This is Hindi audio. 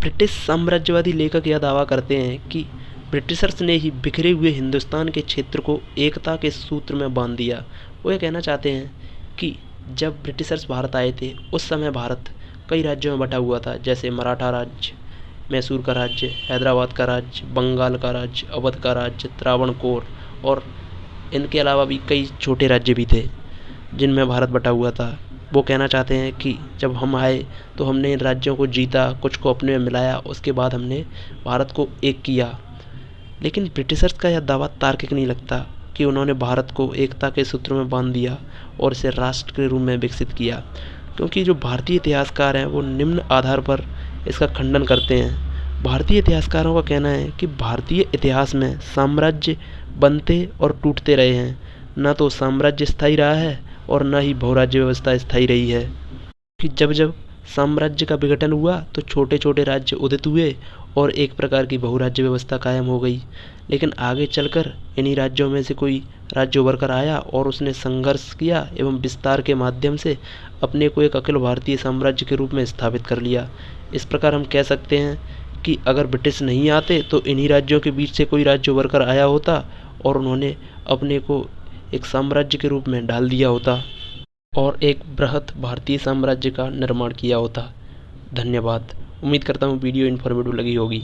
ब्रिटिश साम्राज्यवादी लेखक यह दावा करते हैं कि ब्रिटिशर्स ने ही बिखरे हुए हिंदुस्तान के क्षेत्र को एकता के सूत्र में बांध दिया। वो ये कहना चाहते हैं कि जब ब्रिटिशर्स भारत आए थे उस समय भारत कई राज्यों में बटा हुआ था, जैसे मराठा राज्य, मैसूर का राज्य, हैदराबाद का राज्य, बंगाल का राज्य, अवध का राज्य, त्रावणकोर और इनके अलावा भी कई छोटे राज्य भी थे जिनमें भारत बटा हुआ था। वो कहना चाहते हैं कि जब हम आए तो हमने इन राज्यों को जीता, कुछ को अपने में मिलाया, उसके बाद हमने भारत को एक किया। लेकिन ब्रिटिशर्स का यह दावा तार्किक नहीं लगता कि उन्होंने भारत को एकता के सूत्र में बांध दिया और इसे राष्ट्र के रूप में विकसित किया, क्योंकि जो भारतीय इतिहासकार हैं वो निम्न आधार पर इसका खंडन करते हैं। भारतीय इतिहासकारों का कहना है कि भारतीय इतिहास में साम्राज्य बनते और टूटते रहे हैं, न तो साम्राज्य स्थायी रहा है और न ही बहुराज्य व्यवस्था स्थायी रही है। कि जब जब साम्राज्य का विघटन हुआ तो छोटे छोटे राज्य उदित हुए और एक प्रकार की बहुराज्य व्यवस्था कायम हो गई। लेकिन आगे चलकर इन्हीं राज्यों में से कोई राज्य उभर कर आया और उसने संघर्ष किया एवं विस्तार के माध्यम से अपने को एक अखिल भारतीय साम्राज्य के रूप में स्थापित कर लिया। इस प्रकार हम कह सकते हैं कि अगर ब्रिटिश नहीं आते तो इन्हीं राज्यों के बीच से कोई राज्य उभर कर आया होता और उन्होंने अपने को एक साम्राज्य के रूप में ढाल दिया होता और एक बृहत भारतीय साम्राज्य का निर्माण किया होता। धन्यवाद। उम्मीद करता हूँ वीडियो इन्फॉर्मेटिव लगी होगी।